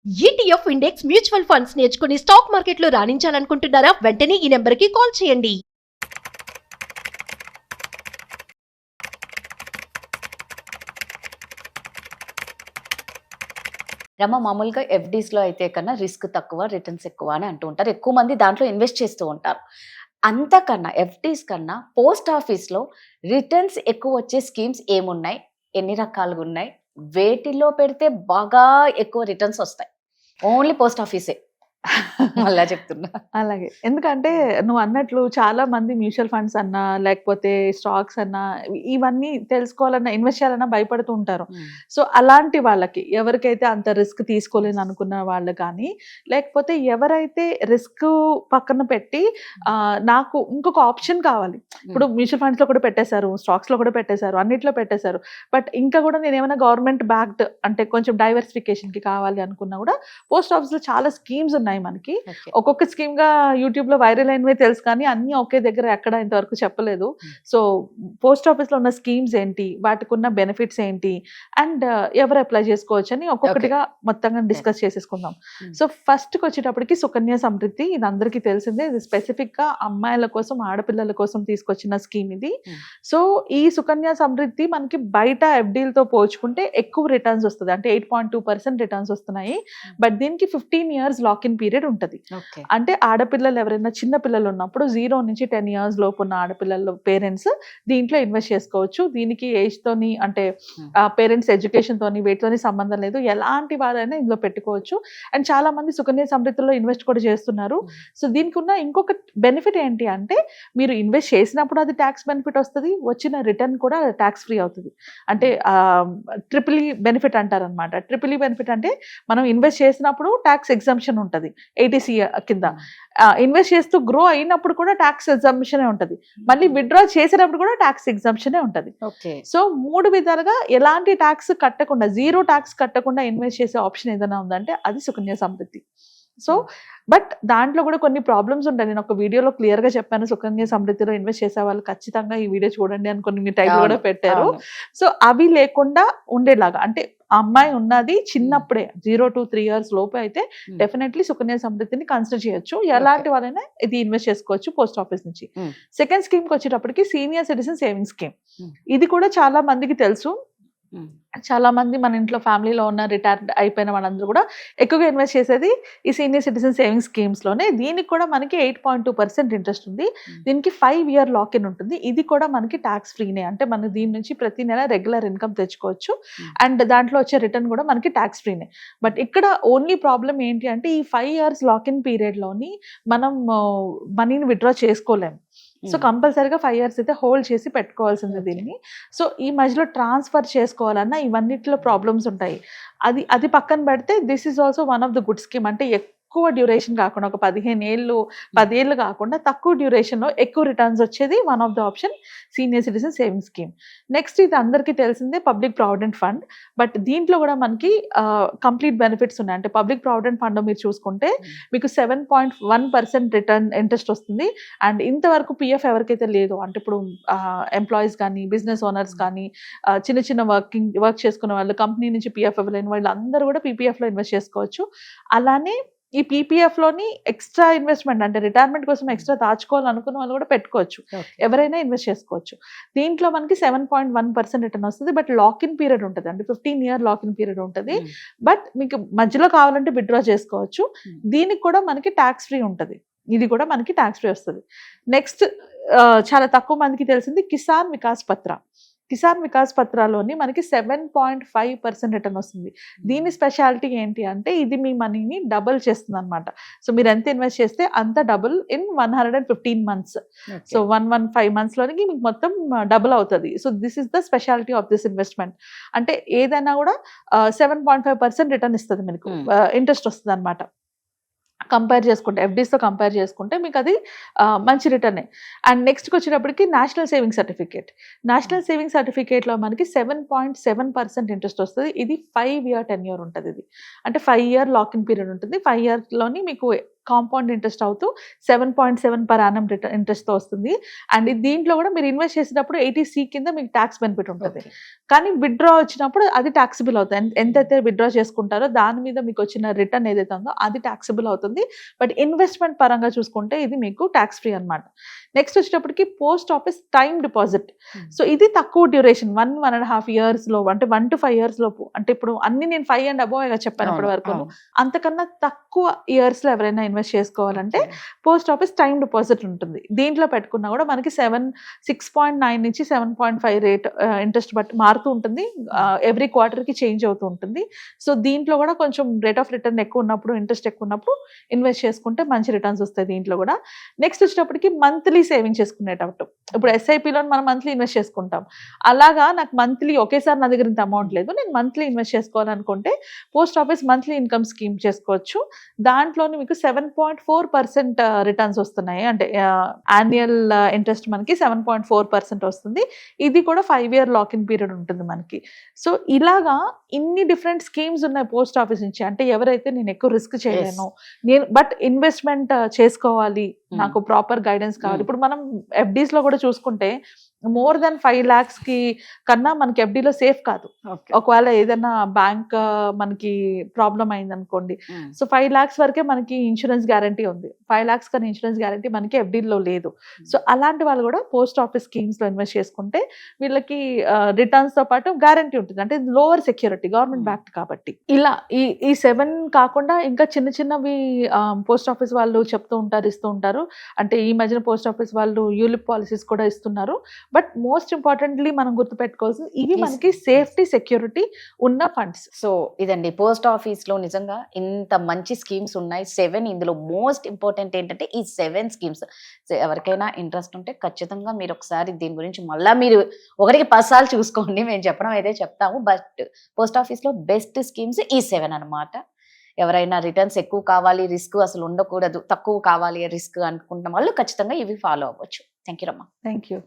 ETF index mutual funds నేర్చుకుని stock మార్కెట్లో రాణించాలనుకుంటున్నారా? వెంటనే ఈ నెంబర్కి కాల్ చేయండి. మామూలుగా ఎఫ్‌డీస్‌లో అయితే కన్నా రిస్క్ తక్కువ, రిటర్న్స్ ఎక్కువ అని అంటూ ఉంటారు. ఎక్కువ మంది దాంట్లో ఇన్వెస్ట్ చేస్తూ ఉంటారు. అంతకన్నా ఎఫ్‌డీస్ కన్నా పోస్ట్ ఆఫీస్‌లో రిటర్న్స్ ఎక్కువ వచ్చే స్కీమ్స్ ఏమున్నాయి? ఎన్ని రకాలుగున్నాయి? వేటిలో పెడితే బాగా ఎక్కువ రిటర్న్స్ వస్తాయి? ఓన్లీ పోస్ట్ ఆఫీసే. మళ్ళా చెప్తున్నా. అలాగే. ఎందుకంటే నువ్వన్నట్లు చాలా మంది మ్యూచువల్ ఫండ్స్ అన్నా, లేకపోతే స్టాక్స్ అన్నా ఇవన్నీ తెలుసుకోవాలన్నా, ఇన్వెస్ట్ చేయాలన్నా భయపడుతూ ఉంటారు. సో, అలాంటి వాళ్ళకి ఎవరికైతే అంత రిస్క్ తీసుకోలేను అనుకున్న వాళ్ళు కానీ, లేకపోతే ఎవరైతే రిస్క్ పక్కన పెట్టి నాకు ఇంకొక ఆప్షన్ కావాలి. ఇప్పుడు మ్యూచువల్ ఫండ్స్‌లో కూడా పెట్టేశారు, స్టాక్స్‌లో కూడా పెట్టేశారు, అన్నిట్లో పెట్టేశారు. బట్ ఇంకా కూడా నేనేమైనా గవర్నమెంట్ బ్యాక్డ్ అంటే కొంచెం డైవర్సిఫికేషన్‌కి కావాలి అనుకున్నా కూడా పోస్ట్ ఆఫీస్‌లో చాలా స్కీమ్స్ ఉన్నాయి మనకి. ఒక్కొక్క స్కీమ్ గా యూట్యూబ్ లో వైరల్ అయినవే తెలుసు కానీ అన్ని ఒకే దగ్గర ఎక్కడ ఇంతవరకు చెప్పలేదు. సో పోస్ట్ ఆఫీస్ లో ఉన్న స్కీమ్స్ ఏంటి, వాటికి ఉన్న బెనిఫిట్స్ ఏంటి, అండ్ ఎవరు అప్లై చేసుకోవచ్చు అని ఒక్కొక్కటిగా మొత్తంగా డిస్కస్ చేసేసుకుందాం. సో ఫస్ట్ కి వచ్చేటప్పటికి సుకన్య సమృద్ధి, ఇది అందరికీ తెలిసిందే. ఇది స్పెసిఫిక్ గా అమ్మాయిల కోసం, ఆడపిల్లల కోసం తీసుకొచ్చిన స్కీమ్ ఇది. సో ఈ సుకన్య సమృద్ధి మనకి బయట ఎఫ్డీలతో పోల్చుకుంటే ఎక్కువ రిటర్న్స్ వస్తుంది, అంటే 8.2% రిటర్న్స్ వస్తున్నాయి. బట్ దీనికి 15 years లాక్ ఇన్ పీరియడ్ ఉంటది. అంటే ఆడపిల్లలు ఎవరైనా చిన్న పిల్లలు ఉన్నప్పుడు 0 నుంచి 10 years లోపు ఉన్న ఆడపిల్లల పేరెంట్స్ దీంట్లో ఇన్వెస్ట్ చేసుకోవచ్చు. దీనికి ఏజ్ తోని అంటే పేరెంట్స్ ఎడ్యుకేషన్ తోని వీటితోని సంబంధం లేదు, ఎలాంటి వారైనా ఇందులో పెట్టుకోవచ్చు. అండ్ చాలా మంది సుకన్య సమృద్ధిలో ఇన్వెస్ట్ కూడా చేస్తున్నారు. సో దీనికి ఉన్న ఇంకొక బెనిఫిట్ ఏంటి అంటే, మీరు ఇన్వెస్ట్ చేసినప్పుడు అది ట్యాక్స్ బెనిఫిట్ వస్తుంది, వచ్చిన రిటర్న్ కూడా ట్యాక్స్ ఫ్రీ అవుతుంది. అంటే ట్రిపుల్ ఈ బెనిఫిట్ అంటారనమాట. ట్రిపుల్ ఈ బెనిఫిట్ అంటే మనం ఇన్వెస్ట్ చేసినప్పుడు ట్యాక్స్ ఎగ్జంప్షన్ ఉంటుంది 80C కింద, ఇన్వెస్ట్ చేస్తూ గ్రో అయినప్పుడు కూడా ట్యాక్స్ ఎగ్జంప్షన్ ఉంటుంది, మళ్ళీ విత్డ్రా చేసేటప్పుడు కూడా ట్యాక్స్ ఎగ్జంప్షన్ ఉంటుంది. సో 3 విధాలుగా ఎలాంటి ట్యాక్స్ కట్టకుండా, 0 ట్యాక్స్ కట్టకుండా ఇన్వెస్ట్ చేసే ఆప్షన్ ఏదైనా ఉందంటే అది సుకన్య సమృద్ధి. సో బట్ దాంట్లో కూడా కొన్ని ప్రాబ్లమ్స్ ఉంటాయి. నేను ఒక వీడియోలో క్లియర్ గా చెప్పాను, సుకన్య సమృద్ధిలో ఇన్వెస్ట్ చేసే వాళ్ళు ఖచ్చితంగా ఈ వీడియో చూడండి అని కొన్ని మీ టైటిల్ కూడా పెట్టారు. సో అవి లేకుండా ఉండేలాగా, అంటే అమ్మాయి ఉన్నది చిన్నప్పుడే 0 to 3 years లోపు అయితే డెఫినెట్లీ సుకన్య సమృద్ధిని కన్సిడర్ చేయొచ్చు. ఎలాంటి వాళ్ళైనా ఇది ఇన్వెస్ట్ చేసుకోవచ్చు పోస్ట్ ఆఫీస్ నుంచి. సెకండ్ స్కీమ్ కి వచ్చేటప్పటికి సీనియర్ సిటిజన్ సేవింగ్ స్కీమ్. ఇది కూడా చాలా మందికి తెలుసు. చాలా మంది మన ఇంట్లో ఫ్యామిలీలో ఉన్న రిటైర్డ్ అయిపోయిన వాళ్ళందరూ కూడా ఎక్కువగా ఇన్వెస్ట్ చేసేది ఈ సీనియర్ సిటిజన్ సేవింగ్ స్కీమ్స్ లోనే. దీనికి కూడా మనకి 8.2% ఇంట్రెస్ట్ ఉంది. దీనికి 5 year లాక్ ఇన్ ఉంటుంది. ఇది కూడా మనకి ట్యాక్స్ ఫ్రీనే, అంటే మనం దీని నుంచి ప్రతి నెల రెగ్యులర్ ఇన్కమ్ తెచ్చుకోవచ్చు. అండ్ దాంట్లో వచ్చే రిటర్న్ కూడా మనకి ట్యాక్స్ ఫ్రీనే. బట్ ఇక్కడ ఓన్లీ ప్రాబ్లం ఏంటి అంటే, ఈ 5 years లాక్ ఇన్ పీరియడ్ లోని మనం మనీని విత్డ్రా చేసుకోలేము. సో కంపల్సరీగా 5 years అయితే హోల్డ్ చేసి పెట్టుకోవాల్సింది దీన్ని. సో ఈ మధ్యలో ట్రాన్స్ఫర్ చేసుకోవాలన్నా ఇవన్నిట్లో ప్రాబ్లమ్స్ ఉంటాయి. అది పక్కన పెడితే this is also one of the good scheme. అంటే ఎక్కువ డ్యూరేషన్ కాకుండా, ఒక 15 ఏళ్ళు 10 ఏళ్ళు కాకుండా తక్కువ డ్యూరేషన్ లో ఎక్కువ రిటర్న్స్ వచ్చేది one of the option senior citizen saving scheme. Next ఇది అందరికీ తెలిసిందే పబ్లిక్ ప్రావిడెంట్ ఫండ్. బట్ దీంట్లో కూడా మనకి కంప్లీట్ బెనిఫిట్స్ ఉన్నాయి. అంటే పబ్లిక్ ప్రావిడెంట్ ఫండ్ మీరు చూసుకుంటే మీకు 7.1% రిటర్న్ ఇంట్రెస్ట్ వస్తుంది. అండ్ ఇంతవరకు పిఎఫ్ ఎవరికైతే లేదో, అంటే ఇప్పుడు ఎంప్లాయీస్ కానీ, బిజినెస్ ఓనర్స్ కానీ, చిన్న చిన్న వర్క్ చేసుకునే వాళ్ళు, కంపెనీ నుంచి పిఎఫ్ ఇవ్వలేని వాళ్ళు అందరూ కూడా పీపీఎఫ్ లో ఇన్వెస్ట్ చేసుకోవచ్చు. అలానే ఈ పీపీఎఫ్ లోని ఎక్స్ట్రా ఇన్వెస్ట్మెంట్, అంటే రిటైర్మెంట్ కోసం ఎక్స్ట్రా దాచుకోవాలనుకున్న వాళ్ళు కూడా పెట్టుకోవచ్చు, ఎవరైనా ఇన్వెస్ట్ చేసుకోవచ్చు. దీంట్లో మనకి 7.1% రిటర్న్ వస్తుంది. బట్ లాక్ ఇన్ పీరియడ్ ఉంటుంది, అంటే 15 year లాక్ ఇన్ పీరియడ్ ఉంటుంది. బట్ మీకు మధ్యలో కావాలంటే విత్డ్రా చేసుకోవచ్చు. దీనికి కూడా మనకి ట్యాక్స్ ఫ్రీ ఉంటుంది. ఇది కూడా మనకి ట్యాక్స్ ఫ్రీ వస్తుంది. నెక్స్ట్ చాలా తక్కువ మందికి తెలిసింది కిసాన్ వికాస్ పత్ర. కిసాన్ వికాస్ పత్రాలోని మనకి 7.5% రిటర్న్ వస్తుంది. దీని స్పెషాలిటీ ఏంటి అంటే, ఇది మీ మనీని డబుల్ చేస్తుంది అనమాట. సో మీరు ఎంత ఇన్వెస్ట్ చేస్తే అంత double in 115 months. So 115 months లోనికి మీకు మొత్తం డబుల్ అవుతుంది. So this is the speciality of this investment. అంటే ఏదైనా కూడా 7.5% రిటర్న్ ఇస్తుంది, మీకు ఇంట్రెస్ట్ వస్తుంది అనమాట. కంపేర్ చేసుకుంటే ఎఫ్డీస్తో కంపేర్ చేసుకుంటే మీకు అది మంచి రిటర్నే. అండ్ నెక్స్ట్కి వచ్చేటప్పటికి national saving certificate. National saving సర్టిఫికేట్లో మనకి 7.7% ఇంట్రెస్ట్ వస్తుంది. ఇది 5 year tenure ఉంటుంది. ఇది అంటే 5 year లాక్ ఇన్ పీరియడ్ ఉంటుంది. 5 years లోని మీకు కాంపౌండ్ ఇంట్రెస్ట్ అవుతూ 7.7 per annum రిటర్న్ ఇంట్రెస్ట్తో వస్తుంది. అండ్ దీంట్లో కూడా మీరు ఇన్వెస్ట్ చేసేటప్పుడు 80C కింద మీకు ట్యాక్స్ బెనిఫిట్ ఉంటుంది. కానీ విత్డ్రా వచ్చినప్పుడు అది ట్యాక్సిబుల్ అవుతుంది. ఎంతైతే విత్డ్రా చేసుకుంటారో దాని మీద మీకు వచ్చిన రిటర్న్ ఏదైతే ఉందో అది ట్యాక్సిబుల్ అవుతుంది. బట్ ఇన్వెస్ట్మెంట్ పరంగా చూసుకుంటే ఇది మీకు ట్యాక్స్ ఫ్రీ అనమాట. నెక్స్ట్ వచ్చేటప్పటికి post office time deposit. So ఇది తక్కువ డ్యూరేషన్ 1.5 years లో, అంటే 1 to 5 years లోపు. అంటే ఇప్పుడు అన్ని నేను 5 and above చెప్పాను ఇప్పటి వరకు. అంతకన్నా తక్కువ ఇయర్స్ లో ఎవరైనా ఇన్వెస్ట్ చేసుకోవాలంటే పోస్ట్ ఆఫీస్ టైం డిపాజిట్ ఉంటుంది. దీంట్లో పెట్టుకున్నా కూడా మనకి 6.9 నుంచి 7.5 రేట్ ఇంట్రెస్ట్ బట్టి మారుతూ ఉంటుంది. ఎవ్రీ క్వార్టర్ కి చేంజ్ అవుతూ ఉంటుంది. సో దీంట్లో కూడా కొంచెం రేట్ ఆఫ్ రిటర్న్ ఎక్కువ ఉన్నప్పుడు, ఇంట్రెస్ట్ ఎక్కువ ఉన్నప్పుడు ఇన్వెస్ట్ చేసుకుంటే మంచి రిటర్న్స్ వస్తాయి దీంట్లో కూడా. నెక్స్ట్ వచ్చేటప్పటికి మంత్లీ సేవింగ్ చేసుకునేటప్పుడు, ఇప్పుడు ఎస్ఐపిలో మనం మంత్లీ ఇన్వెస్ట్ చేసుకుంటాం. అలాగా నాకు మంత్లీ ఒకేసారి నా దగ్గర ఇంత అమౌంట్ లేదు, నేను మంత్లీ ఇన్వెస్ట్ చేసుకోవాలనుకుంటే post office monthly income scheme చేసుకోవచ్చు. దాంట్లోని మీకు 7.4% రిటర్న్స్ వస్తున్నాయి. అంటే యాన్యువల్ ఇంట్రెస్ట్ మనకి 7.4% వస్తుంది. ఇది కూడా 5 year లాక్-ఇన్ పీరియడ్ ఉంటుంది మనకి. సో ఇలాగా ఇన్ని డిఫరెంట్ స్కీమ్స్ ఉన్నాయి పోస్ట్ ఆఫీస్ నుంచి. అంటే ఎవరైతే నేను ఎక్కువ రిస్క్ చేయలేను, నేను బట్ ఇన్వెస్ట్మెంట్ చేసుకోవాలి, నాకు ప్రాపర్ గైడెన్స్ కావాలి. ఇప్పుడు మనం FDs లో కూడా చూసుకుంటే more than 5 lakhs కి కన్నా మనకి FDలో సేఫ్ కాదు. ఒకవేళ ఏదైనా బ్యాంక్ మనకి ప్రాబ్లం అయింది అనుకోండి, సో 5 lakhs వరకే మనకి ఇన్సూరెన్స్ గ్యారంటీ ఉంది. 5 lakhs కన్నా ఇన్సూరెన్స్ గ్యారంటీ మనకి FDలో లేదు. సో అలాంటి వాళ్ళు కూడా పోస్ట్ ఆఫీస్ స్కీమ్స్ లో ఇన్వెస్ట్ చేసుకుంటే వీళ్ళకి రిటర్న్స్ తో పాటు గ్యారంటీ ఉంటుంది. అంటే లోవర్ సెక్యూరిటీ, గవర్నమెంట్ బ్యాక్డ్ కాబట్టి. ఇలా ఈ 7 కాకుండా ఇంకా చిన్న చిన్నవి పోస్ట్ ఆఫీస్ వాళ్ళు చెప్తూ ఉంటారు, ఇస్తూ ఉంటారు. అంటే ఈ మధ్యన పోస్ట్ ఆఫీస్ వాళ్ళు యూలిప్ పాలసీస్ కూడా ఇస్తున్నారు. బట్ మోస్ట్ ఇంపార్టెంట్లీ మనం గుర్తుపెట్టుకోవాల్సింది ఇవి మనకి సేఫ్టీ, సెక్యూరిటీ ఉన్న ఫండ్స్. సో ఇదండి పోస్ట్ ఆఫీస్ లో నిజంగా ఇంత మంచి స్కీమ్స్ ఉన్నాయి. 7 ఇందులో మోస్ట్ ఇంపార్టెంట్ ఏంటంటే ఈ 7 స్కీమ్స్. ఎవరికైనా ఇంట్రెస్ట్ ఉంటే ఖచ్చితంగా మీరు ఒకసారి దీని గురించి మళ్ళీ మీరు 1-10 సార్లు చూసుకోండి. మేము చెప్పడం అయితే చెప్తాము, బట్ పోస్ట్ ఆఫీస్ లో బెస్ట్ స్కీమ్స్ ఈ 7 అన్నమాట. ఎవరైనా రిటర్న్స్ ఎక్కువ కావాలి, రిస్క్ అసలు ఉండకూడదు, తక్కువ కావాలి రిస్క్ అనుకుంటున్న వాళ్ళు ఖచ్చితంగా ఇవి ఫాలో అవ్వచ్చు. థ్యాంక్ యూ రమ్మా. Thank you.